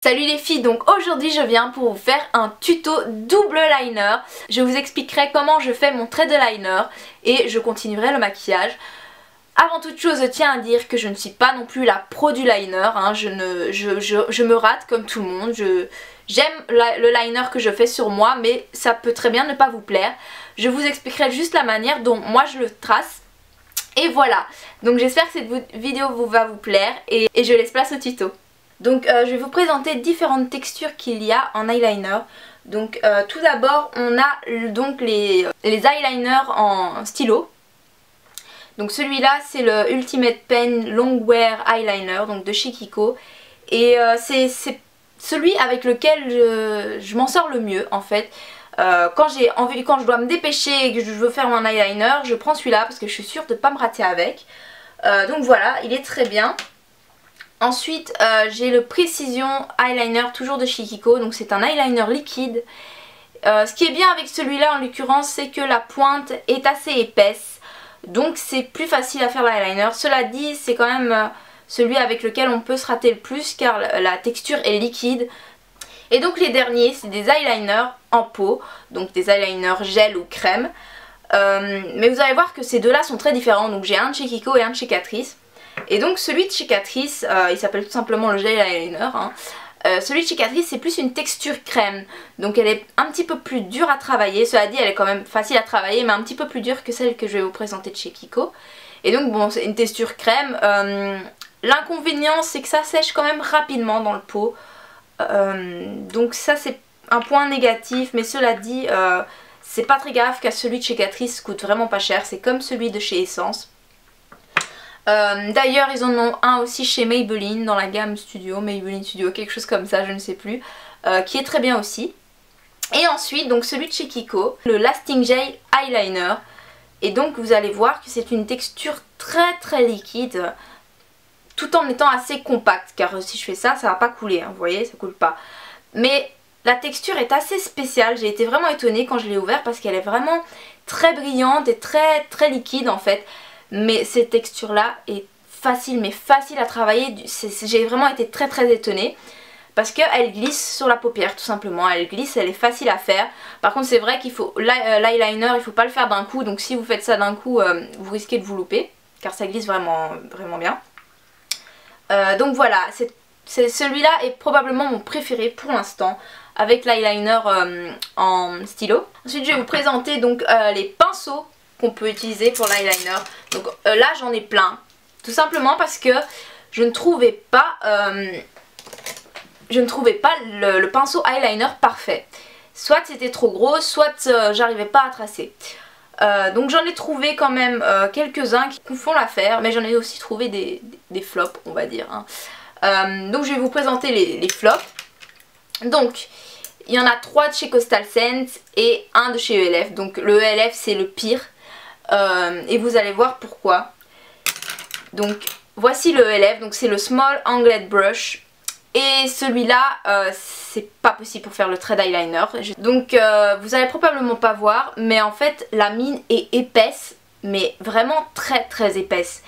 Salut les filles, donc aujourd'hui je viens pour vous faire un tuto double liner. Je vous expliquerai comment je fais mon trait de liner et je continuerai le maquillage. Avant toute chose, je tiens à dire que je ne suis pas non plus la pro du liner, hein. Je me rate comme tout le monde. J'aime le liner que je fais sur moi, mais ça peut très bien ne pas vous plaire. Je vous expliquerai juste la manière dont moi je le trace. Et voilà, donc j'espère que cette vidéo va vous plaire et je laisse place au tuto. Donc je vais vous présenter différentes textures qu'il y a en eyeliner. Donc tout d'abord on a donc les eyeliners en stylo. Donc celui-là c'est le Ultimate Pen Longwear Eyeliner donc de chez Kiko. Et c'est celui avec lequel je m'en sors le mieux en fait. Quand je dois me dépêcher et que je veux faire mon eyeliner, je prends celui-là parce que je suis sûre de ne pas me rater avec. Donc voilà, il est très bien. Ensuite j'ai le Precision Eyeliner toujours de chez Kiko, donc c'est un eyeliner liquide. Ce qui est bien avec celui-là en l'occurrence c'est que la pointe est assez épaisse, donc c'est plus facile à faire l'eyeliner. Cela dit c'est quand même celui avec lequel on peut se rater le plus car la texture est liquide. Et donc les derniers c'est des eyeliners en pot, donc des eyeliners gel ou crème. Mais vous allez voir que ces deux-là sont très différents, donc j'ai un de chez Kiko et un de chez Catrice. Et donc celui de chez Catrice, il s'appelle tout simplement le gel eyeliner, hein. Celui de chez Catrice c'est plus une texture crème, donc elle est un petit peu plus dure à travailler. Cela dit elle est quand même facile à travailler mais un petit peu plus dure que celle que je vais vous présenter de chez Kiko. Et donc bon c'est une texture crème, l'inconvénient c'est que ça sèche quand même rapidement dans le pot. Donc ça c'est un point négatif, mais cela dit c'est pas très grave car celui de chez Catrice coûte vraiment pas cher, c'est comme celui de chez Essence. D'ailleurs ils en ont un aussi chez Maybelline dans la gamme Studio, Maybelline Studio, quelque chose comme ça, je ne sais plus, qui est très bien aussi. Et ensuite donc celui de chez Kiko, le Lasting Gel Eyeliner. Et donc vous allez voir que c'est une texture très liquide tout en étant assez compacte, car si je fais ça, ça va pas couler, hein, vous voyez, ça coule pas. Mais la texture est assez spéciale, j'ai été vraiment étonnée quand je l'ai ouvert parce qu'elle est vraiment très brillante et très liquide en fait. Mais cette texture là est facile, mais facile à travailler, j'ai vraiment été très étonnée. Parce qu'elle glisse sur la paupière tout simplement, elle glisse, elle est facile à faire. Par contre c'est vrai qu'il faut l'eyeliner, il faut pas le faire d'un coup, donc si vous faites ça d'un coup, vous risquez de vous louper. Car ça glisse vraiment bien. Donc voilà, celui-là est probablement mon préféré pour l'instant, avec l'eyeliner en stylo. Ensuite je vais vous présenter donc les pinceaux qu'on peut utiliser pour l'eyeliner. Donc là j'en ai plein, tout simplement parce que je ne trouvais pas le pinceau eyeliner parfait. Soit c'était trop gros, soit j'arrivais pas à tracer. Donc j'en ai trouvé quand même quelques-uns qui font l'affaire, mais j'en ai aussi trouvé des flops on va dire, hein. Donc je vais vous présenter les flops. Donc il y en a 3 de chez Coastal Scent et 1 de chez ELF. Donc le ELF c'est le pire, et vous allez voir pourquoi. Donc voici le ELF, donc c'est le Small Angled Brush. Et celui-là, c'est pas possible pour faire le trait d'eyeliner. Donc vous allez probablement pas voir, mais en fait la mine est épaisse, mais vraiment très épaisse.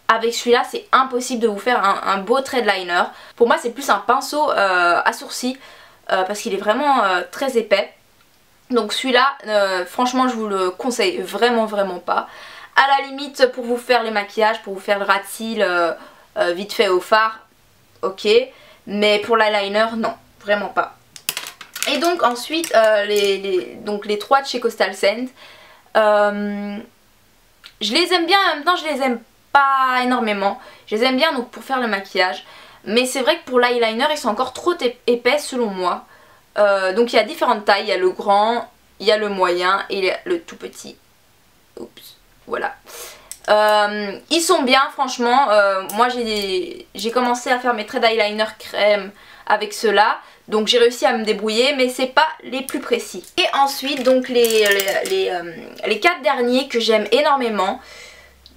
Avec celui-là c'est impossible de vous faire un beau trait de liner. Pour moi c'est plus un pinceau à sourcils, parce qu'il est vraiment très épais. Donc celui-là, franchement je vous le conseille vraiment pas. À la limite pour vous faire les maquillages, pour vous faire le ras de cils vite fait au fard, ok. Mais pour l'eyeliner, non, vraiment pas. Et donc ensuite, les 3 de chez Coastal Scent, je les aime bien, en même temps je les aime pas énormément. Je les aime bien donc pour faire le maquillage. Mais c'est vrai que pour l'eyeliner, ils sont encore trop épais selon moi. Donc il y a différentes tailles, il y a le grand, il y a le moyen et le tout petit. Oups, voilà. Ils sont bien franchement, moi j'ai commencé à faire mes traits d'eyeliner crème avec ceux-là, donc j'ai réussi à me débrouiller, mais c'est pas les plus précis. Et ensuite donc les 4 derniers que j'aime énormément,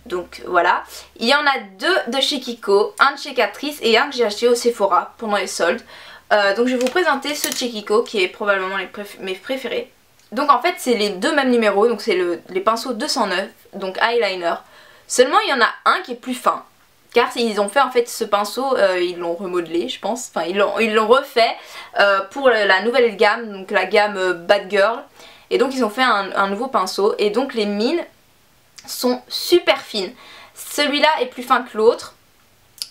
donc voilà, il y en a 2 de chez Kiko, un de chez Catrice et un que j'ai acheté au Sephora pendant les soldes. Donc je vais vous présenter ceux de chez Kiko qui est probablement mes préférés. Donc en fait c'est les 2 mêmes numéros, donc c'est les pinceaux 209, donc eyeliner. Seulement il y en a un qui est plus fin car ils ont fait en fait ce pinceau, ils l'ont remodelé je pense, enfin ils l'ont refait pour la nouvelle gamme, donc la gamme Bad Girl. Et donc ils ont fait un nouveau pinceau et donc les mines sont super fines. Celui-là est plus fin que l'autre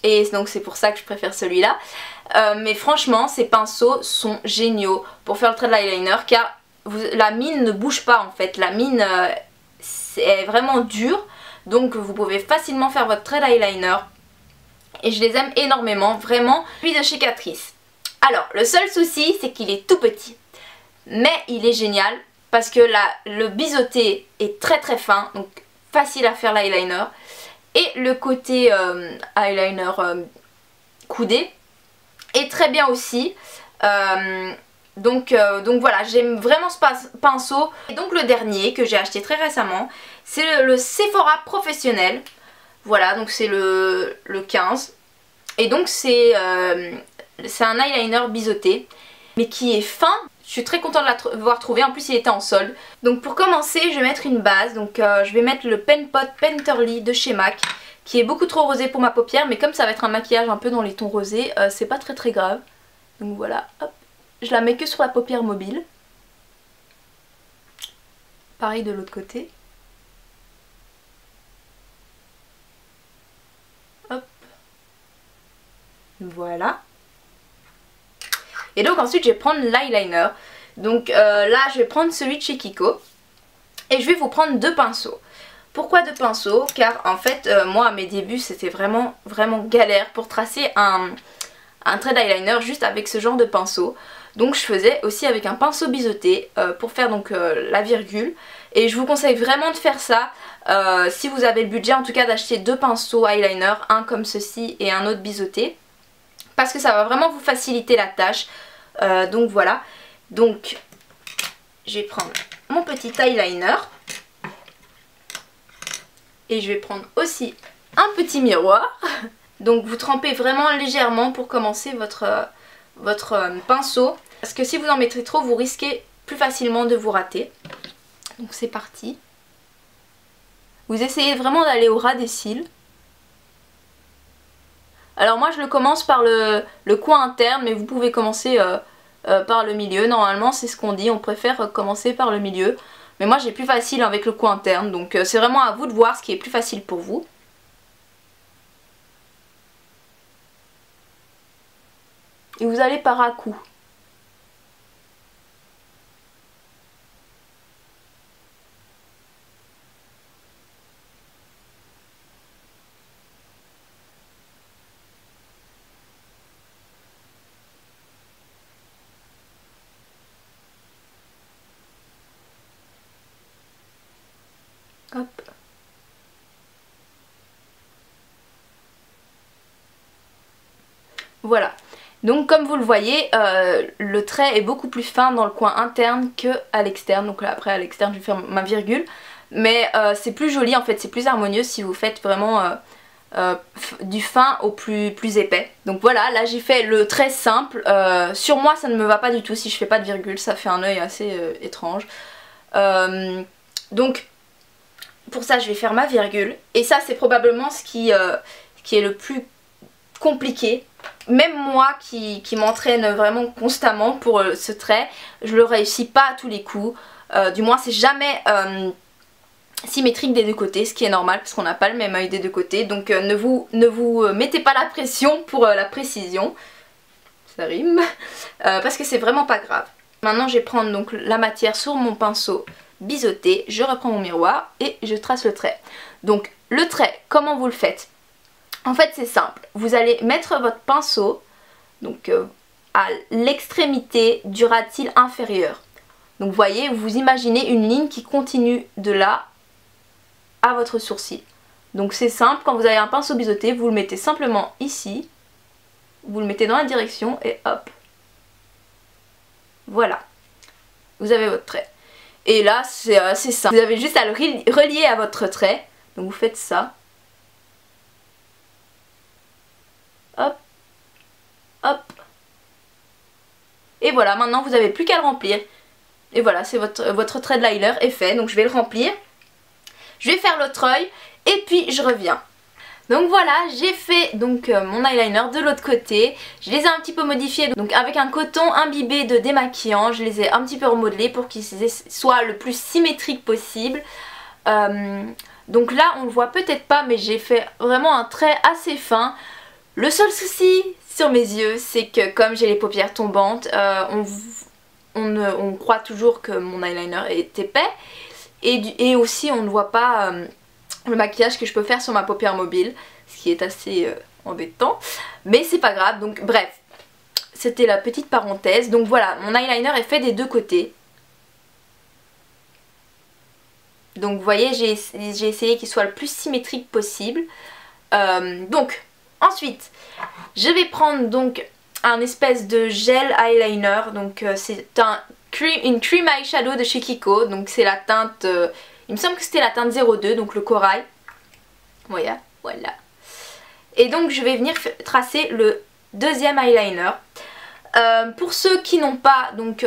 et donc c'est pour ça que je préfère celui-là. Mais franchement ces pinceaux sont géniaux pour faire le trait de l'eyeliner car la mine ne bouge pas en fait. La mine est vraiment dure, donc vous pouvez facilement faire votre trait d'eyeliner. Et je les aime énormément, vraiment. Puis de chez Catrice. Alors le seul souci c'est qu'il est tout petit. Mais il est génial parce que le biseauté est très très fin, donc facile à faire l'eyeliner. Et le côté eyeliner coudé est très bien aussi. Donc voilà, j'aime vraiment ce pinceau. Et donc le dernier que j'ai acheté très récemment, c'est le Sephora Professionnel. Voilà, donc c'est le 15. Et donc c'est un eyeliner biseauté, mais qui est fin. Je suis très contente de l'avoir trouvé, en plus il était en solde. Donc pour commencer je vais mettre une base, donc je vais mettre le Pen Pot Painterly de chez MAC, qui est beaucoup trop rosé pour ma paupière, mais comme ça va être un maquillage un peu dans les tons rosés, c'est pas très grave. Donc voilà, hop, je la mets que sur la paupière mobile. Pareil de l'autre côté. Hop. Voilà. Et donc ensuite je vais prendre l'eyeliner. Donc là je vais prendre celui de chez Kiko. Et je vais vous prendre 2 pinceaux. Pourquoi 2 pinceaux? Car en fait moi à mes débuts c'était vraiment galère pour tracer un trait d'eyeliner juste avec ce genre de pinceau. Donc je faisais aussi avec un pinceau biseauté pour faire donc la virgule. Et je vous conseille vraiment de faire ça si vous avez le budget en tout cas d'acheter 2 pinceaux eyeliner, un comme ceci et un autre biseauté. Parce que ça va vraiment vous faciliter la tâche. Donc voilà. Donc je vais prendre mon petit eyeliner. Et je vais prendre aussi un petit miroir. Donc vous trempez vraiment légèrement pour commencer votre pinceau. Parce que si vous en mettez trop, vous risquez plus facilement de vous rater. Donc c'est parti. Vous essayez vraiment d'aller au ras des cils. Alors moi je le commence par le coin interne, mais vous pouvez commencer par le milieu. Normalement c'est ce qu'on dit, on préfère commencer par le milieu. Mais moi j'ai plus facile avec le coin interne, donc c'est vraiment à vous de voir ce qui est plus facile pour vous. Et vous allez par à-coups. Hop. Voilà. Donc comme vous le voyez, le trait est beaucoup plus fin dans le coin interne qu'à l'externe. Donc là après à l'externe je vais faire ma virgule. Mais c'est plus joli en fait, c'est plus harmonieux si vous faites vraiment du fin au plus épais. Donc voilà, là j'ai fait le trait simple. Sur moi ça ne me va pas du tout si je fais pas de virgule, ça fait un œil assez étrange. Donc pour ça je vais faire ma virgule. Et ça c'est probablement ce qui est le plus compliqué. Même moi qui m'entraîne vraiment constamment pour ce trait, je le réussis pas à tous les coups. Du moins c'est jamais symétrique des deux côtés, ce qui est normal parce qu'on n'a pas le même œil des deux côtés. Donc ne vous mettez pas la pression pour la précision. Ça rime. Parce que c'est vraiment pas grave. Maintenant je vais prendre donc la matière sur mon pinceau biseauté, je reprends mon miroir et je trace le trait. Donc le trait, comment vous le faites? En fait c'est simple, vous allez mettre votre pinceau donc à l'extrémité du ras de cils inférieur. Donc vous voyez, vous imaginez une ligne qui continue de là à votre sourcil. Donc c'est simple, quand vous avez un pinceau biseauté, vous le mettez simplement ici, vous le mettez dans la direction et hop. Voilà, vous avez votre trait. Et là c'est assez simple, vous avez juste à le relier à votre trait, donc vous faites ça. Hop, hop. Et voilà, maintenant vous n'avez plus qu'à le remplir. Et voilà, c'est votre trait de liner est fait, donc je vais le remplir. Je vais faire l'autre œil et puis je reviens. Donc voilà, j'ai fait donc mon eyeliner de l'autre côté. Je les ai un petit peu modifiés, donc avec un coton imbibé de démaquillant, je les ai un petit peu remodelés pour qu'ils soient le plus symétriques possible. Donc là on le voit peut-être pas, mais j'ai fait vraiment un trait assez fin. Le seul souci sur mes yeux, c'est que comme j'ai les paupières tombantes, on croit toujours que mon eyeliner est épais. Et aussi on ne voit pas le maquillage que je peux faire sur ma paupière mobile, ce qui est assez embêtant, mais c'est pas grave. Donc bref, c'était la petite parenthèse. Donc voilà, mon eyeliner est fait des deux côtés. Donc vous voyez, j'ai essayé qu'il soit le plus symétrique possible. Donc ensuite, je vais prendre donc un espèce de gel eyeliner. Donc c'est une cream eyeshadow de chez Kiko. Donc c'est la teinte... il me semble que c'était la teinte 02, donc le corail. Voilà. Et donc je vais venir tracer le deuxième eyeliner. Pour ceux qui n'ont pas donc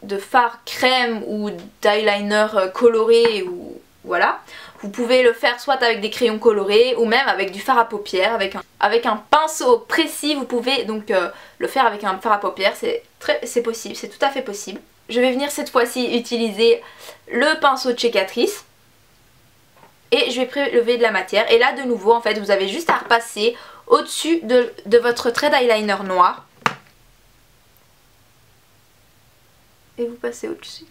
de fard crème ou d'eyeliner coloré, ou voilà, vous pouvez le faire soit avec des crayons colorés ou même avec du fard à paupières. Avec un pinceau précis, vous pouvez donc le faire avec un fard à paupières. C'est possible, c'est tout à fait possible. Je vais venir cette fois-ci utiliser le pinceau de chez Catrice et je vais prélever de la matière. Et là de nouveau en fait vous avez juste à repasser au-dessus de votre trait d'eyeliner noir et vous passez au-dessus.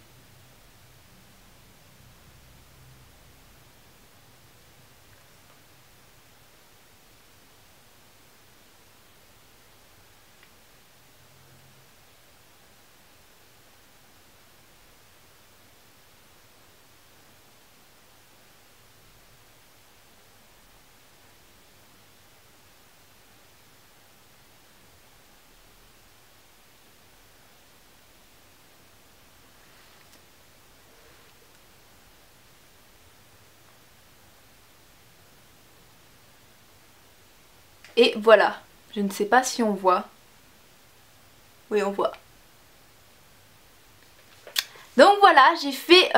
Et voilà, je ne sais pas si on voit. Oui, on voit. Donc voilà, j'ai fait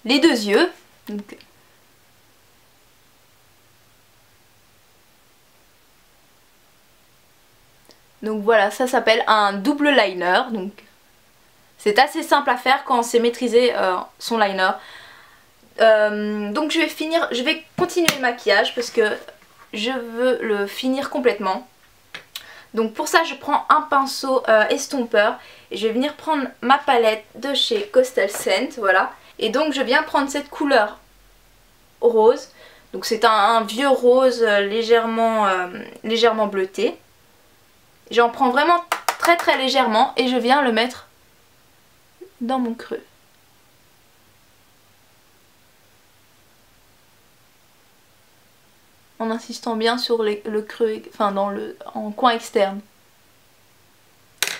les deux yeux. Donc voilà, ça s'appelle un double liner. Donc c'est assez simple à faire quand on sait maîtriser son liner. Donc je vais continuer le maquillage parce que je veux le finir complètement. Donc pour ça je prends un pinceau estompeur et je vais venir prendre ma palette de chez Coastal Scent, voilà. Et donc je viens prendre cette couleur rose. Donc c'est un vieux rose légèrement bleuté. J'en prends vraiment très très légèrement et je viens le mettre dans mon creux. En insistant bien sur le creux, enfin en coin externe.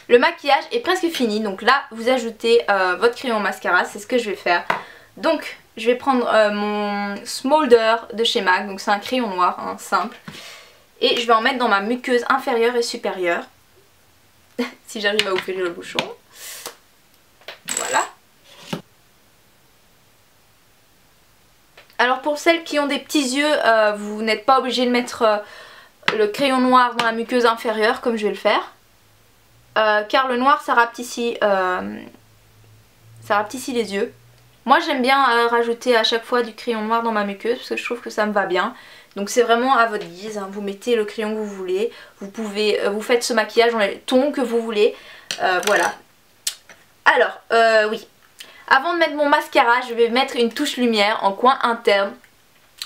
Le maquillage est presque fini, donc là vous ajoutez votre crayon mascara, c'est ce que je vais faire. Donc je vais prendre mon Smolder de chez MAC, donc c'est un crayon noir, hein, simple. Et je vais en mettre dans ma muqueuse inférieure et supérieure. Si j'arrive à ouvrir le bouchon. Voilà. Alors pour celles qui ont des petits yeux, vous n'êtes pas obligé de mettre le crayon noir dans la muqueuse inférieure comme je vais le faire. Car le noir ça rapetissait les yeux. Moi j'aime bien rajouter à chaque fois du crayon noir dans ma muqueuse parce que je trouve que ça me va bien. Donc c'est vraiment à votre guise, hein. Vous mettez le crayon que vous voulez, vous faites ce maquillage dans les tons que vous voulez, voilà. Alors oui, avant de mettre mon mascara je vais mettre une touche lumière en coin interne.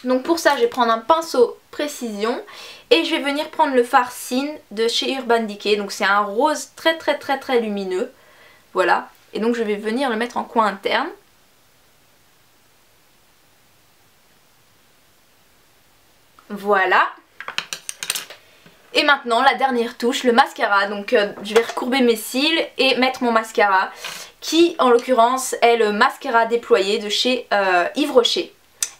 Donc pour ça je vais prendre un pinceau précision et je vais venir prendre le fard Sin de chez Urban Decay. Donc c'est un rose très lumineux, voilà. Et donc je vais venir le mettre en coin interne. Voilà. Et maintenant la dernière touche, le mascara. Donc je vais recourber mes cils et mettre mon mascara, qui en l'occurrence est le mascara déployé de chez Yves Rocher.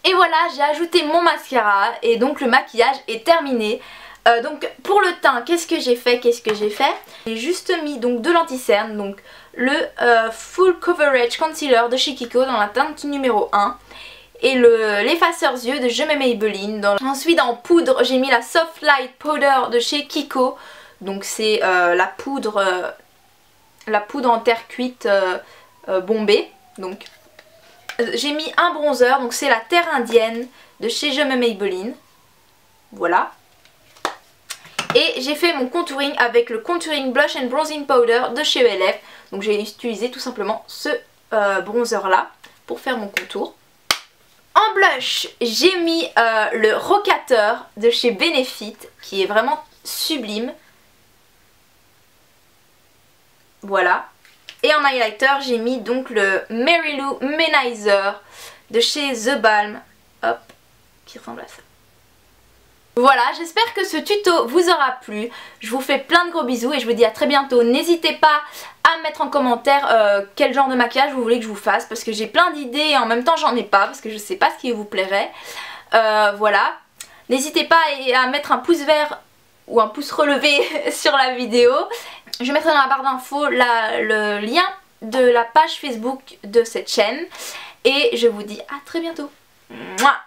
Et voilà, j'ai ajouté mon mascara et donc le maquillage est terminé. Donc pour le teint, qu'est-ce que j'ai fait? J'ai juste mis donc de l'anti-cerne, donc le Full Coverage Concealer de chez Kiko dans la teinte numéro 1. et l'effaceur yeux de Je m'aime Maybelline. Ensuite en poudre j'ai mis la Soft Light Powder de chez Kiko. Donc c'est la poudre en terre cuite bombée. Donc j'ai mis un bronzer, donc c'est la terre indienne de chez Je m'aime Maybelline. Voilà. Et j'ai fait mon contouring avec le Contouring Blush and Bronzing Powder de chez ELF. Donc j'ai utilisé tout simplement ce bronzer là pour faire mon contour. En blush, j'ai mis le Rocateur de chez Benefit qui est vraiment sublime. Voilà. Et en highlighter, j'ai mis donc le Mary Lou Manizer de chez The Balm. Hop, qui ressemble à ça. Voilà, j'espère que ce tuto vous aura plu. Je vous fais plein de gros bisous et je vous dis à très bientôt. N'hésitez pas à me mettre en commentaire quel genre de maquillage vous voulez que je vous fasse, parce que j'ai plein d'idées et en même temps j'en ai pas, parce que je sais pas ce qui vous plairait. Voilà. N'hésitez pas à mettre un pouce vert ou un pouce relevé sur la vidéo. Je mettrai dans la barre d'infos le lien de la page Facebook de cette chaîne. Et je vous dis à très bientôt. Mouah.